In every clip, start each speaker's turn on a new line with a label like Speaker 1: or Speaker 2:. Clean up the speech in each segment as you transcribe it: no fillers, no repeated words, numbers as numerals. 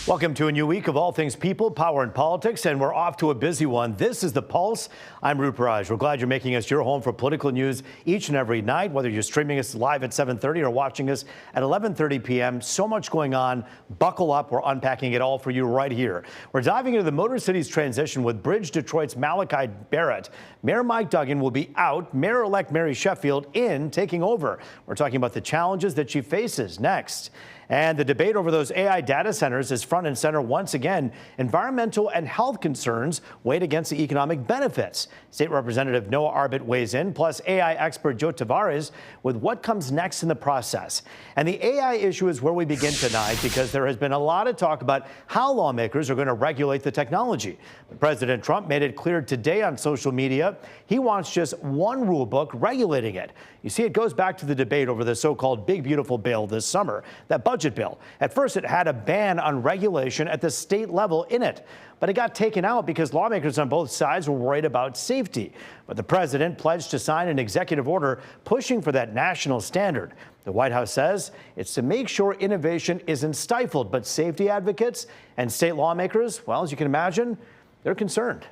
Speaker 1: Welcome to a new week of all things people, power, and politics, and we're off to a busy one. This is The Pulse. I'm Ruparaj. We're glad you're making us your home for political news each and every night, whether you're streaming us live at 7:30 or watching us at 11:30 p.m. So much going on. Buckle up. We're unpacking it all for you right here. We're diving into the Motor City's transition with Bridge Detroit's Malachi Barrett. Mayor Mike Duggan will be out. Mayor-elect Mary Sheffield in, taking over. We're talking about the challenges that she faces next. And the debate over those AI data centers is front and center once again. Environmental and health concerns weighed against the economic benefits. State Representative Noah Arbit weighs in, plus AI expert Joe Tavares with what comes next in the process. And the AI issue is where we begin tonight because there has been a lot of talk about how lawmakers are going to regulate the technology. But President Trump made it clear today on social media he wants just one rule book regulating it. You see, it goes back to the debate over the so-called Big Beautiful Bill this summer, that budget bill. At first, it had a ban on regulation at the state level in it, but it got taken out because lawmakers on both sides were worried about safety. But the president pledged to sign an executive order pushing for that national standard. The White House says it's to make sure innovation isn't stifled, but safety advocates and state lawmakers, well, as you can imagine, they're concerned.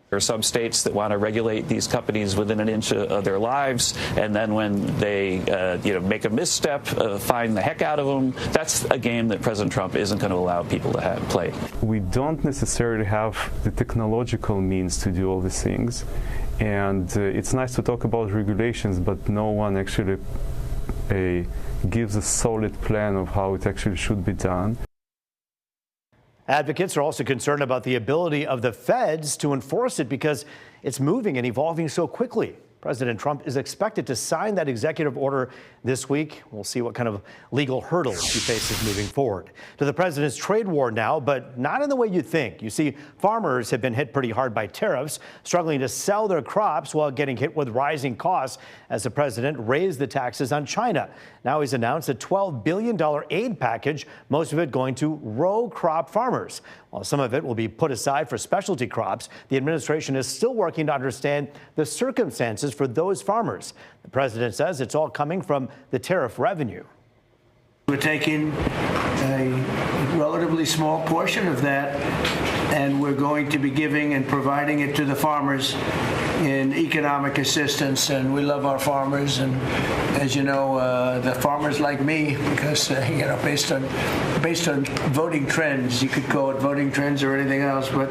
Speaker 2: There are some states that want to regulate these companies within an inch of their lives, and then when they make a misstep, fine the heck out of them. That's a game that President Trump isn't going to allow people to play.
Speaker 3: We don't necessarily have the technological means to do all these things, and it's nice to talk about regulations, but no one actually gives a solid plan of how it actually should be done.
Speaker 1: Advocates are also concerned about the ability of the feds to enforce it because it's moving and evolving so quickly. President Trump is expected to sign that executive order this week. We'll see what kind of legal hurdles he faces moving forward. To the president's trade war now, but not in the way you think. You see, farmers have been hit pretty hard by tariffs, struggling to sell their crops while getting hit with rising costs as the president raised the taxes on China. Now he's announced a $12 billion aid package, most of it going to row crop farmers. While some of it will be put aside for specialty crops, the administration is still working to understand the circumstances for those farmers. The president says it's all coming from the tariff revenue.
Speaker 4: We're taking a relatively small portion of that, and we're going to be giving and providing it to the farmers in economic assistance. And we love our farmers, and as you know, the farmers like me, because based on voting trends, you could call it voting trends or anything else, but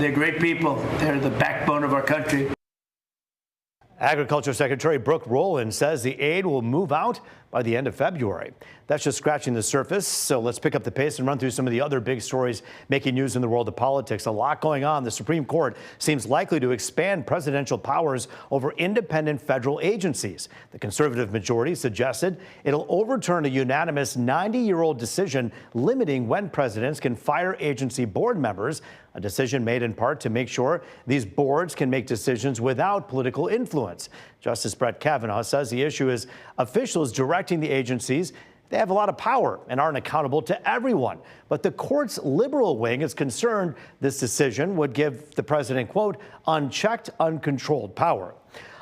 Speaker 4: they're great people. They're the backbone of our country.
Speaker 1: Agriculture Secretary Brooke Rowland says the aid will move out by the end of February. That's just scratching the surface. So let's pick up the pace and run through some of the other big stories making news in the world of politics. A lot going on. The Supreme Court seems likely to expand presidential powers over independent federal agencies. The conservative majority suggested it'll overturn a unanimous 90-year-old decision limiting when presidents can fire agency board members, a decision made in part to make sure these boards can make decisions without political influence. Justice Brett Kavanaugh says the issue is officials directing the agencies. They have a lot of power and aren't accountable to everyone. But the court's liberal wing is concerned this decision would give the president, quote, unchecked, uncontrolled power.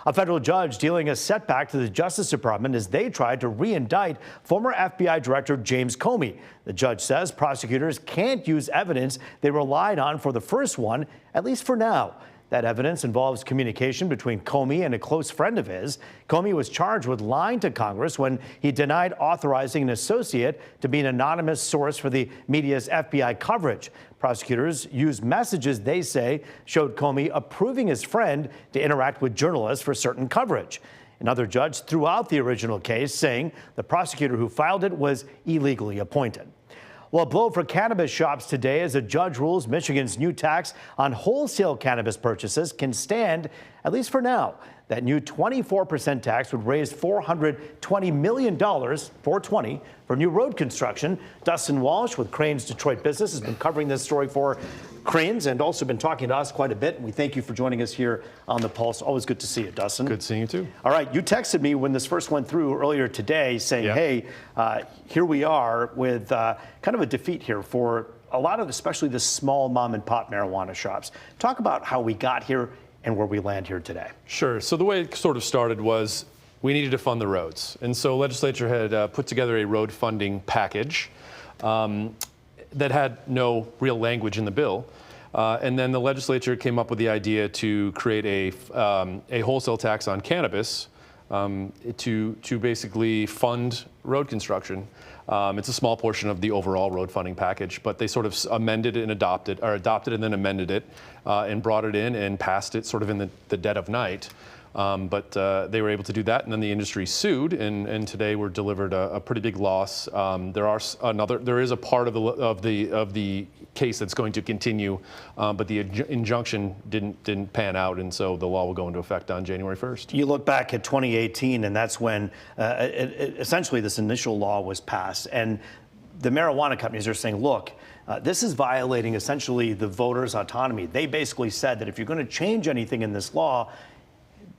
Speaker 1: A federal judge dealing a setback to the Justice Department as they tried to re-indict former FBI Director James Comey. The judge says prosecutors can't use evidence they relied on for the first one, at least for now. That evidence involves communication between Comey and a close friend of his. Comey was charged with lying to Congress when he denied authorizing an associate to be an anonymous source for the media's FBI coverage. Prosecutors used messages they say showed Comey approving his friend to interact with journalists for certain coverage. Another judge threw out the original case, saying the prosecutor who filed it was illegally appointed. Well, a blow for cannabis shops today as a judge rules Michigan's new tax on wholesale cannabis purchases can stand, at least for now. That new 24% tax would raise $420 million, 420, for new road construction. Dustin Walsh with Crain's Detroit Business has been covering this story for Crain's and also been talking to us quite a bit. And we thank you for joining us here on The Pulse. Always good to see you, Dustin.
Speaker 5: Good seeing you, too.
Speaker 1: All right. You texted me when this first went through earlier today saying, hey, here we are with kind of a defeat here for a lot of, especially the small mom and pop marijuana shops. Talk about how we got here and where we land here today.
Speaker 5: Sure. So the way it sort of started was we needed to fund the roads. And so legislature had put together a road funding package. that had no real language in the bill. And then the legislature came up with the idea to create a wholesale tax on cannabis to basically fund road construction. It's a small portion of the overall road funding package, but they sort of amended it and adopted and then amended it and brought it in and passed it sort of in the dead of night. But they were able to do that, and then the industry sued, and today we're delivered a pretty big loss. There is a part of the case that's going to continue, but the injunction didn't pan out, and so the law will go into effect on January 1st.
Speaker 1: You look back at 2018, and that's when essentially this initial law was passed, and the marijuana companies are saying, look, this is violating essentially the voters' autonomy. They basically said that if you're going to change anything in this law,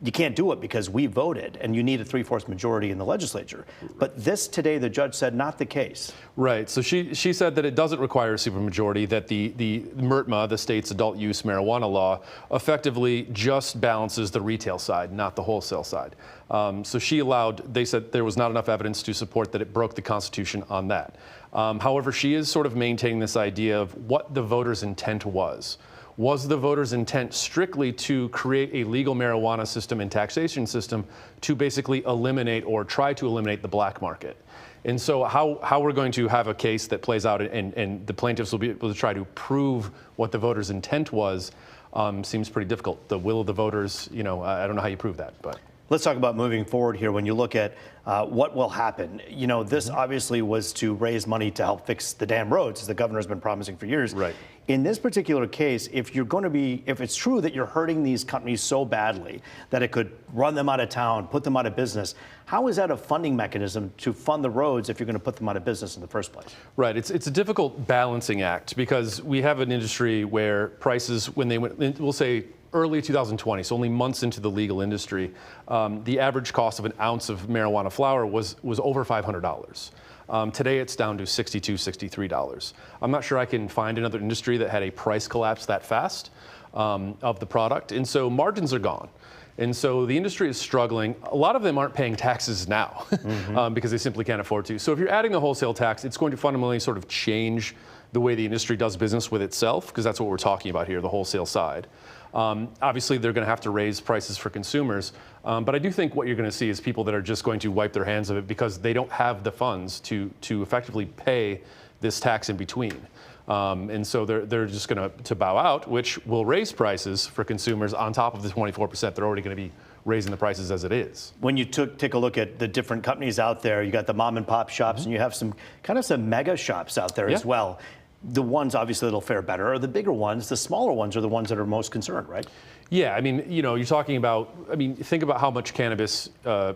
Speaker 1: you can't do it because we voted, and you need a 3/4 majority in the legislature. But this today, the judge said, not the case.
Speaker 5: Right. So she said that it doesn't require a supermajority, that the MRTMA, the state's adult use marijuana law, effectively just balances the retail side, not the wholesale side. So they said there was not enough evidence to support that it broke the Constitution on that. However, she is sort of maintaining this idea of what the voters' intent was. Was the voters' intent strictly to create a legal marijuana system and taxation system to basically eliminate or try to eliminate the black market? And so how we're going to have a case that plays out and the plaintiffs will be able to try to prove what the voters' intent was seems pretty difficult. The will of the voters, I don't know how you prove that, but.
Speaker 1: Let's talk about moving forward here. When you look at what will happen, this obviously was to raise money to help fix the damn roads, as the governor's been promising for years.
Speaker 5: Right.
Speaker 1: In this particular case, if it's true that you're hurting these companies so badly that it could run them out of town, put them out of business, how is that a funding mechanism to fund the roads if you're going to put them out of business in the first place? Right.
Speaker 5: It's a difficult balancing act because we have an industry where prices, when they went, we'll say early 2020, so only months into the legal industry, the average cost of an ounce of marijuana flower was over $500. Today it's down to $62, $63. I'm not sure I can find another industry that had a price collapse that fast of the product, and so margins are gone. And so the industry is struggling. A lot of them aren't paying taxes now because they simply can't afford to. So if you're adding the wholesale tax, it's going to fundamentally sort of change the way the industry does business with itself, because that's what we're talking about here, the wholesale side. Obviously, they're going to have to raise prices for consumers, but I do think what you're going to see is people that are just going to wipe their hands of it because they don't have the funds to effectively pay this tax in between. And so they're just going to bow out, which will raise prices for consumers on top of the 24% they're already going to be raising the prices as it is.
Speaker 1: When you take a look at the different companies out there, you got the mom and pop shops, and you have some mega shops out there as well. The ones obviously that'll fare better are the bigger ones. The smaller ones are the ones that are most concerned, right?
Speaker 5: Yeah, I mean, you're talking about, think about how much cannabis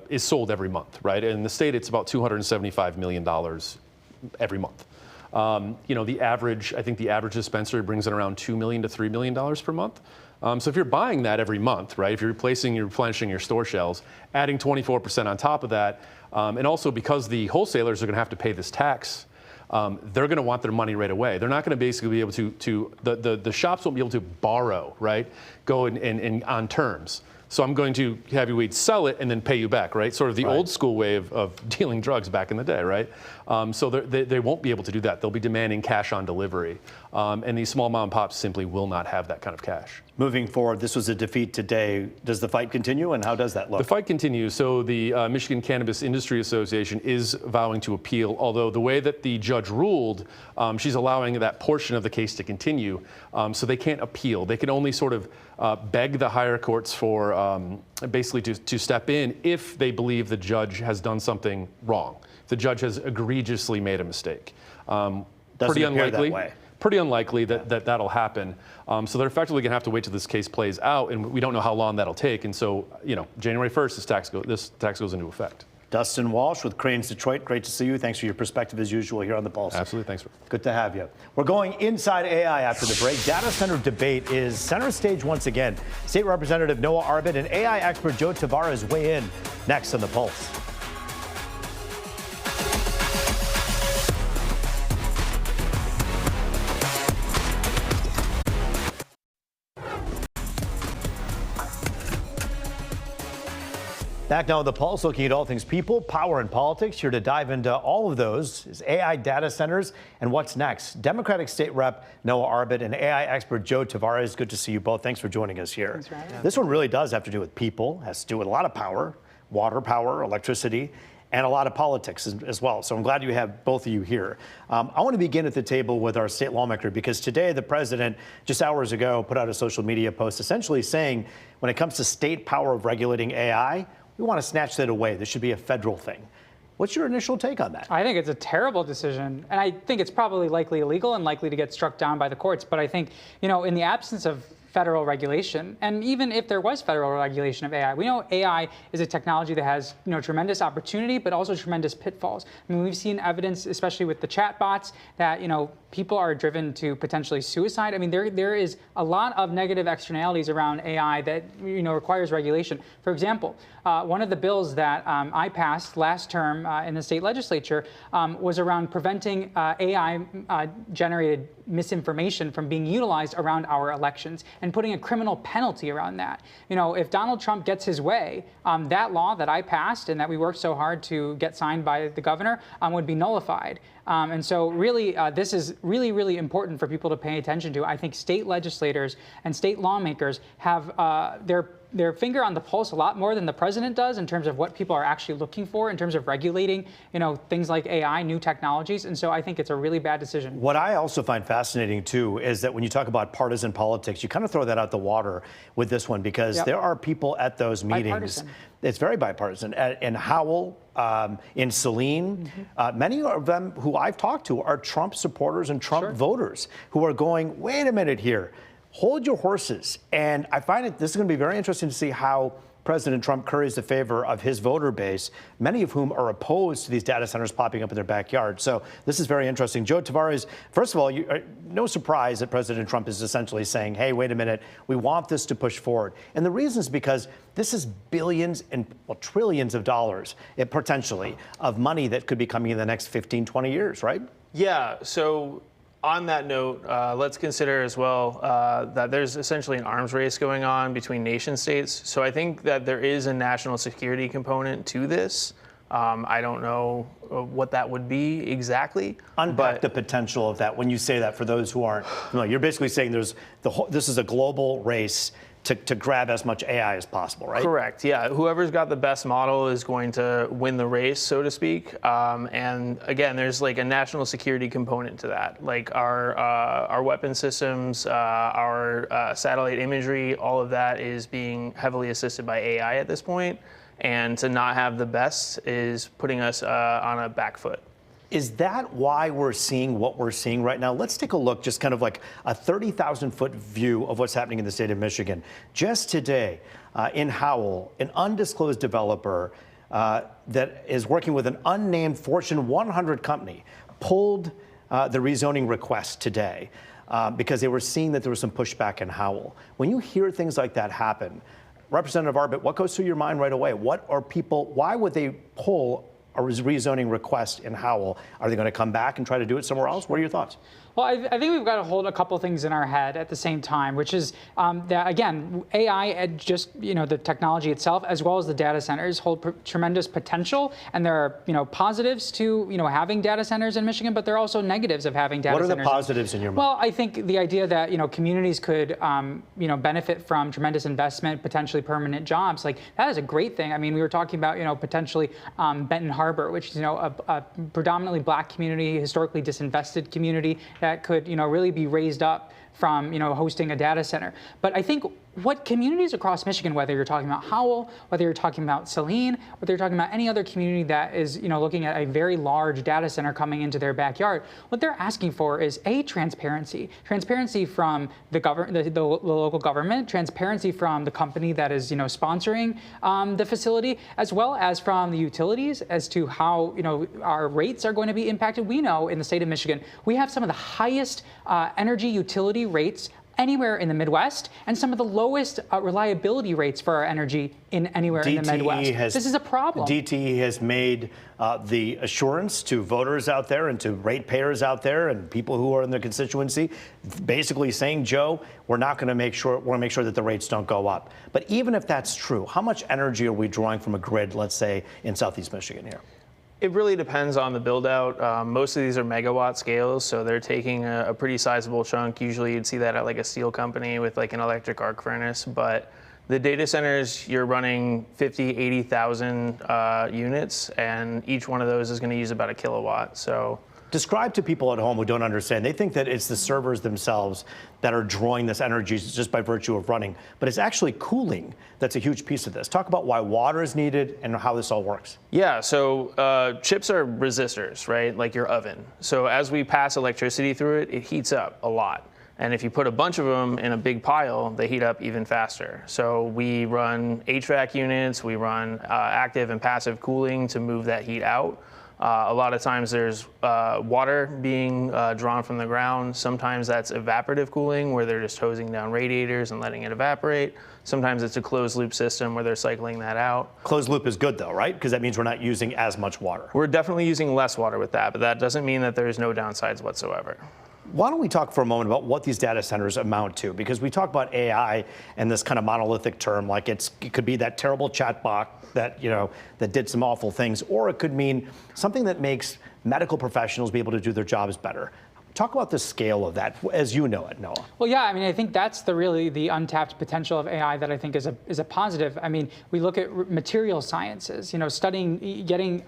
Speaker 5: is sold every month, right? In the state, it's about $275 million every month. The average dispensary brings in around $2 million to $3 million per month. So if you're buying that every month, right, if you're replenishing your store shelves, adding 24% on top of that, and also because the wholesalers are going to have to pay this tax, they're going to want their money right away. They're not going to basically be able the shops won't be able to borrow, right, go and on terms. So I'm going to have you sell it and then pay you back, right? Sort of the old school way of dealing drugs back in the day, right? So they won't be able to do that. They'll be demanding cash on delivery. And these small mom and pops simply will not have that kind of cash.
Speaker 1: Moving forward, this was a defeat today. Does the fight continue, and how does that look?
Speaker 5: The fight continues. So the Michigan Cannabis Industry Association is vowing to appeal, although the way that the judge ruled, she's allowing that portion of the case to continue, so they can't appeal. They can only sort of beg the higher courts for basically to step in if they believe the judge has done something wrong. The judge has egregiously made a mistake. Pretty unlikely that that'll happen. So they're effectively going to have to wait till this case plays out, and we don't know how long that'll take. And so, January 1st, this tax goes into effect.
Speaker 1: Dustin Walsh with Crain's Detroit, great to see you. Thanks for your perspective as usual here on The Pulse.
Speaker 5: Absolutely, thanks.
Speaker 1: Good to have you. We're going inside AI after the break. Data center debate is center stage once again. State Representative Noah Arbit and AI expert Joe Tavares weigh in next on The Pulse. Back now on The Pulse, looking at all things people, power, and politics. Here to dive into all of those is AI data centers and what's next. Democratic State Rep Noah Arbit and AI expert Joe Tavares. Good to see you both. Thanks for joining us here.
Speaker 6: Thanks for having us.
Speaker 1: This one really does have to do with people, has to do with a lot of power, water power, electricity, and a lot of politics as well. So I'm glad you have both of you here. I want to begin at the table with our state lawmaker because today the president, just hours ago, put out a social media post essentially saying when it comes to state power of regulating AI, we want to snatch that away. This should be a federal thing. What's your initial take on that?
Speaker 6: I think it's a terrible decision, and I think it's probably likely illegal and likely to get struck down by the courts. But I think, in the absence of federal regulation, and even if there was federal regulation of AI, we know AI is a technology that has tremendous opportunity, but also tremendous pitfalls. I mean, we've seen evidence, especially with the chatbots, that people are driven to potentially suicide. I mean, there is a lot of negative externalities around AI that requires regulation. For example, one of the bills that I passed last term in the state legislature was around preventing AI-generated misinformation from being utilized around our elections and putting a criminal penalty around that. If Donald Trump gets his way, that law that I passed and that we worked so hard to get signed by the governor would be nullified. And so really, this is really, really important for people to pay attention to. I think state legislators and state lawmakers have their finger on the pulse a lot more than the president does in terms of what people are actually looking for in terms of regulating, things like AI, new technologies. And so I think it's a really bad decision.
Speaker 1: What I also find fascinating, too, is that when you talk about partisan politics, you kind of throw that out the water with this one because there are people at those meetings.
Speaker 6: Bipartisan.
Speaker 1: It's very bipartisan. In Howell, in Saline, many of them who I've talked to are Trump supporters and Trump voters who are going, wait a minute here, hold your horses. And I find this is going to be very interesting to see how President Trump curries the favor of his voter base, many of whom are opposed to these data centers popping up in their backyard. So this is very interesting. Joe Tavares, first of all, no surprise that President Trump is essentially saying, hey, wait a minute, we want this to push forward. And the reason is because this is billions and trillions of dollars, potentially, of money that could be coming in the next 15, 20 years, right?
Speaker 7: Yeah, so on that note, let's consider as well that there's essentially an arms race going on between nation states. So I think that there is a national security component to this. I don't know what that would be exactly.
Speaker 1: Unpack the potential of that when you say that for those who aren't familiar. You're basically saying this is a global race to grab as much AI as possible, right?
Speaker 7: Correct, yeah. Whoever's got the best model is going to win the race, so to speak. And again, there's like a national security component to that. Like our weapon systems, our satellite imagery, all of that is being heavily assisted by AI at this point. And to not have the best is putting us on a back foot.
Speaker 1: Is that why we're seeing what we're seeing right now? Let's take a look, just kind of like a 30,000-foot view of what's happening in the state of Michigan. Just today, in Howell, an undisclosed developer that is working with an unnamed Fortune 100 company pulled the rezoning request today because they were seeing that there was some pushback in Howell. When you hear things like that happen, Representative Arbit, what goes through your mind right away? Why would they pull a rezoning request in Howell? Are they going to come back and try to do it somewhere else? What are your thoughts?
Speaker 6: Well, I think we've got to hold a couple things in our head at the same time, which is that, again, AI, just the technology itself, as well as the data centers, hold tremendous potential. And there are positives to having data centers in Michigan, but there are also negatives of having data centers.
Speaker 1: What are the positives in your mind?
Speaker 6: Well, I think the idea that communities could benefit from tremendous investment, potentially permanent jobs, like that is a great thing. I mean, we were talking about potentially Benton Harbor, which is a predominantly black community, historically disinvested community that could really be raised up from hosting a data center. But I think what communities across Michigan, whether you're talking about Howell, whether you're talking about Saline, whether you're talking about any other community that is looking at a very large data center coming into their backyard, what they're asking for is transparency from the local government, transparency from the company that is sponsoring the facility, as well as from the utilities as to how our rates are going to be impacted. We know in the state of Michigan we have some of the highest energy utility rates anywhere in the Midwest, and some of the lowest reliability rates for our energy in anywhere in the Midwest. This is a problem.
Speaker 1: DTE has made the assurance to voters out there and to ratepayers out there and people who are in their constituency, basically saying, Joe, we're going to make sure that the rates don't go up. But even if that's true, how much energy are we drawing from a grid, let's say, in Southeast Michigan here?
Speaker 7: It really depends on the build out. Most of these are megawatt scales, so they're taking a pretty sizable chunk. Usually you'd see that at like a steel company with like an electric arc furnace, but the data centers, you're running 50, 80,000 units, and each one of those is going to use about a kilowatt. So
Speaker 1: describe to people at home who don't understand. They think that it's the servers themselves that are drawing this energy just by virtue of running, but it's actually cooling that's a huge piece of this. Talk about why water is needed and how this all works.
Speaker 7: Yeah, so chips are resistors, right? Like your oven. So as we pass electricity through it, it heats up a lot. And if you put a bunch of them in a big pile, they heat up even faster. So we run HVAC units, we run active and passive cooling to move that heat out. A lot of times there's water being drawn from the ground. Sometimes that's evaporative cooling, where they're just hosing down radiators and letting it evaporate. Sometimes it's a closed loop system where they're cycling that out.
Speaker 1: Closed loop is good though, right? Because that means we're not using as much water.
Speaker 7: We're definitely using less water with that, but that doesn't mean that there's no downsides whatsoever.
Speaker 1: Why don't we talk for a moment about what these data centers amount to? Because we talk about AI and this kind of monolithic term, like it could be that terrible chatbot that, that did some awful things, or it could mean something that makes medical professionals be able to do their jobs better. Talk about the scale of that, as you know it, Noah.
Speaker 6: Well, yeah, I mean, I think that's really the untapped potential of AI that I think is a positive. I mean, we look at material sciences, studying, getting,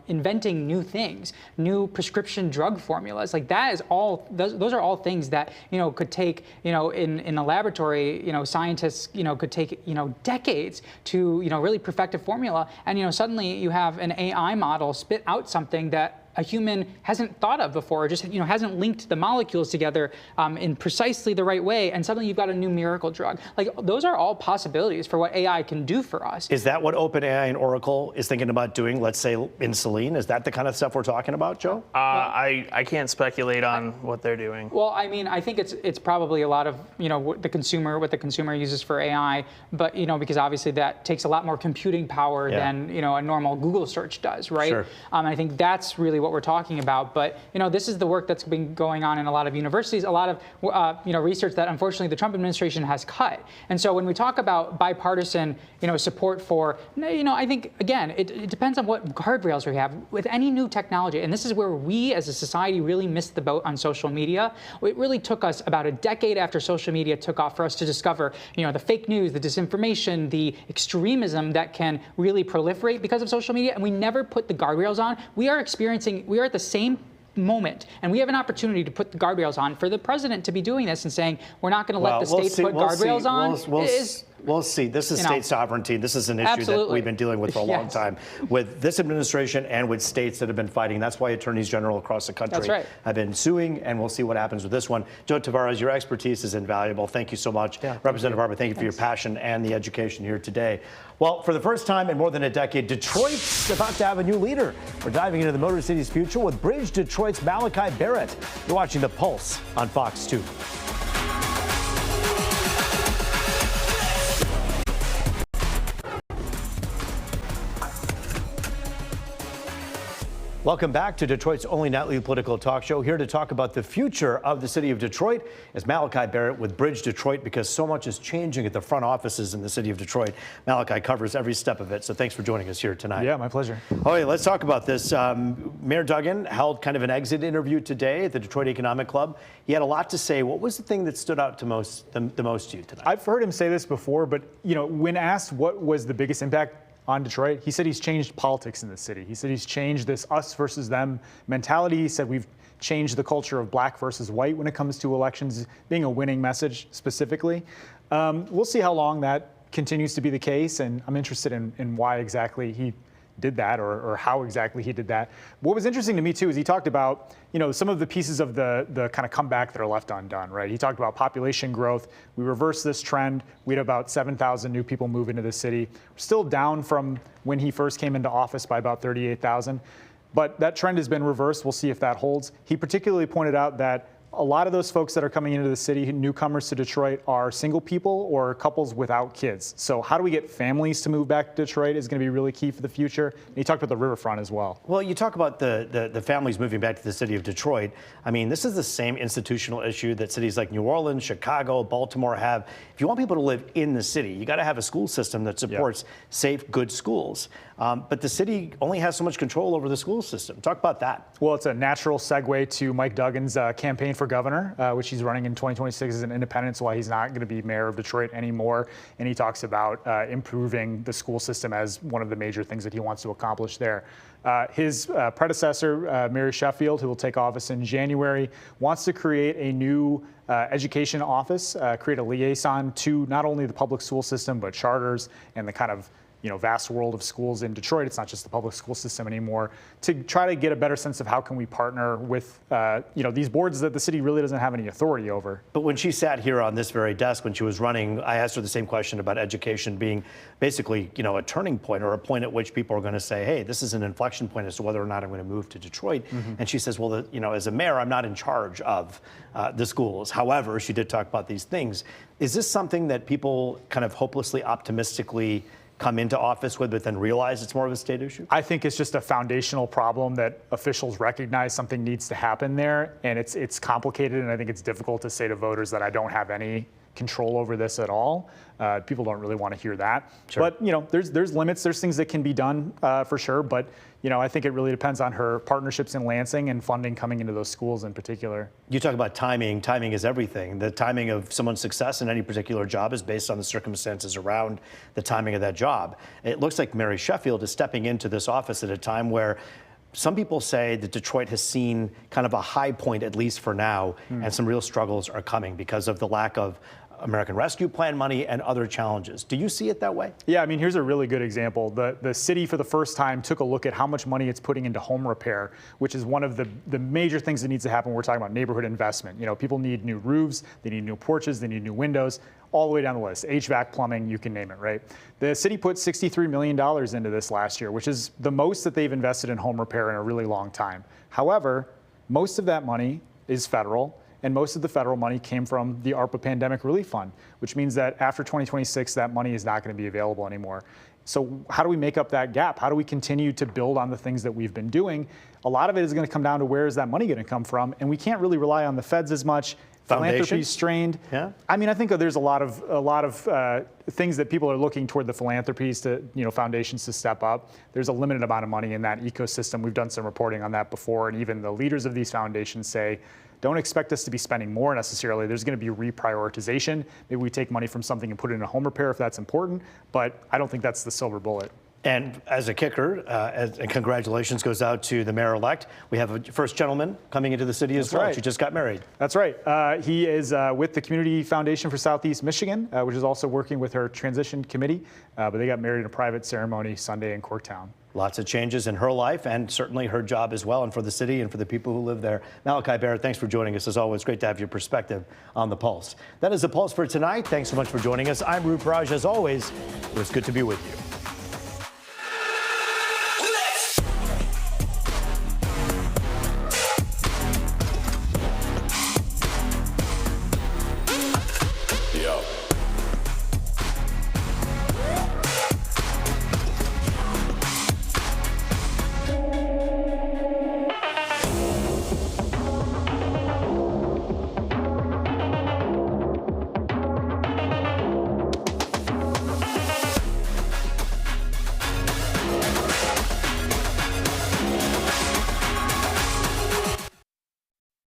Speaker 6: inventing new things, new prescription drug formulas. Like that is all; those are all things that could take, in a laboratory, scientists, could take, decades to, really perfect a formula, and suddenly you have an AI model spit out something that a human hasn't thought of before, or just hasn't linked the molecules together in precisely the right way, and suddenly you've got a new miracle drug. Like those are all possibilities for what AI can do for us.
Speaker 1: Is that what OpenAI and Oracle is thinking about doing? Let's say insulin. Is that the kind of stuff we're talking about, Joe?
Speaker 7: I can't speculate on what they're doing.
Speaker 6: Well, I mean, I think it's probably a lot of what the consumer uses for AI, but because obviously that takes a lot more computing power than a normal Google search does, right?
Speaker 1: Sure.
Speaker 6: I think that's really what we're talking about. But this is the work that's been going on in a lot of universities, a lot of research that unfortunately the Trump administration has cut. And so when we talk about bipartisan support for, I think again it depends on what guardrails we have with any new technology. And this is where we as a society really missed the boat on social media. It really took us about a decade after social media took off for us to discover the fake news, the disinformation, the extremism that can really proliferate because of social media, and we never put the guardrails on. We are at the same moment, and we have an opportunity to put the guardrails on for the president to be doing this and saying we're not going to let the states put guardrails on.
Speaker 1: We'll see. This is state sovereignty. This is an issue that we've been dealing with for a long time with this administration and with states that have been fighting. That's why attorneys general across the country have been suing, and we'll see what happens with this one. Joe Tavares, your expertise is invaluable. Thank you so much. Representative Barber, thank you for your passion and the education here today. Well, for the first time in more than a decade, Detroit's about to have a new leader. We're diving into the Motor City's future with Bridge Detroit's Malachi Barrett. You're watching The Pulse on Fox 2. Welcome back to Detroit's only nightly political talk show. Here to talk about the future of the city of Detroit is Malachi Barrett with Bridge Detroit, because so much is changing at the front offices in the city of Detroit. Malachi covers every step of it, so thanks for joining us here tonight.
Speaker 8: Yeah, my pleasure.
Speaker 1: Okay, let's talk about this. Mayor Duggan held kind of an exit interview today at the Detroit Economic Club. He had a lot to say. What was the thing that stood out the most to you tonight?
Speaker 8: I've heard him say this before, but when asked what was the biggest impact on Detroit, he said he's changed politics in the city. He said he's changed this us versus them mentality. He said we've changed the culture of black versus white when it comes to elections being a winning message specifically. We'll see how long that continues to be the case, and I'm interested in why exactly he did that or how exactly he did that. What was interesting to me too is he talked about some of the pieces of the kind of comeback that are left undone, right? He talked about population growth. We reversed this trend. We had about 7,000 new people move into the city. We're still down from when he first came into office by about 38,000, but that trend has been reversed. We'll see if that holds. He particularly pointed out that a lot of those folks that are coming into the city, newcomers to Detroit, are single people or couples without kids. So how do we get families to move back to Detroit is going to be really key for the future. And you talked about the riverfront as well.
Speaker 1: Well, you talk about the families moving back to the city of Detroit. I mean, this is the same institutional issue that cities like New Orleans, Chicago, Baltimore have. If you want people to live in the city, you got to have a school system that supports safe, good schools. But the city only has so much control over the school system. Talk about that.
Speaker 8: Well, it's a natural segue to Mike Duggan's campaign for governor, which he's running in 2026 as an independent, so why he's not going to be mayor of Detroit anymore. And he talks about improving the school system as one of the major things that he wants to accomplish there. His predecessor, Mary Sheffield, who will take office in January, wants to create a new education office, create a liaison to not only the public school system, but charters and the kind of vast world of schools in Detroit. It's not just the public school system anymore, to try to get a better sense of how can we partner with these boards that the city really doesn't have any authority over.
Speaker 1: But when she sat here on this very desk when she was running, I asked her the same question about education being basically a turning point, or a point at which people are going to say, hey, this is an inflection point as to whether or not I'm going to move to Detroit. And she says, well, as a mayor, I'm not in charge of the schools. However, she did talk about these things. Is this something that people kind of hopelessly optimistically come into office with, but then realize it's more of a state issue?
Speaker 8: I think it's just a foundational problem that officials recognize something needs to happen there, and it's complicated, and I think it's difficult to say to voters that I don't have any control over this at all. People don't really want to hear that.
Speaker 1: Sure.
Speaker 8: But there's limits. There's things that can be done for sure. But I think it really depends on her partnerships in Lansing and funding coming into those schools in particular.
Speaker 1: You talk about timing. Timing is everything. The timing of someone's success in any particular job is based on the circumstances around the timing of that job. It looks like Mary Sheffield is stepping into this office at a time where some people say that Detroit has seen kind of a high point, at least for now, and some real struggles are coming because of the lack of American Rescue Plan money and other challenges. Do you see it that way?
Speaker 8: Yeah, I mean, here's a really good example. The city, for the first time, took a look at how much money it's putting into home repair, which is one of the major things that needs to happen when we're talking about neighborhood investment. People need new roofs, they need new porches, they need new windows, all the way down the list. HVAC, plumbing, you can name it, right? The city put $63 million into this last year, which is the most that they've invested in home repair in a really long time. However, most of that money is federal, and most of the federal money came from the ARPA Pandemic Relief Fund, which means that after 2026, that money is not going to be available anymore. So how do we make up that gap? How do we continue to build on the things that we've been doing? A lot of it is going to come down to where is that money going to come from? And we can't really rely on the feds as much. Philanthropy's strained.
Speaker 1: Yeah.
Speaker 8: I mean, I think there's a lot of things that people are looking toward the philanthropies to, foundations to step up. There's a limited amount of money in that ecosystem. We've done some reporting on that before, and even the leaders of these foundations say, don't expect us to be spending more necessarily. There's going to be reprioritization. Maybe we take money from something and put it in a home repair if that's important, but I don't think that's the silver bullet.
Speaker 1: And as a kicker, and congratulations goes out to the mayor-elect. We have a first gentleman coming into the city as well.
Speaker 8: right.
Speaker 1: She just got married.
Speaker 8: That's right. He is with the Community Foundation for Southeast Michigan, which is also working with her transition committee. But they got married in a private ceremony Sunday in Corktown.
Speaker 1: Lots of changes in her life and certainly her job as well, and for the city and for the people who live there. Malachi Barrett, thanks for joining us. As always, great to have your perspective on The Pulse. That is The Pulse for tonight. Thanks so much for joining us. I'm Rup Raj. As always, it was good to be with you.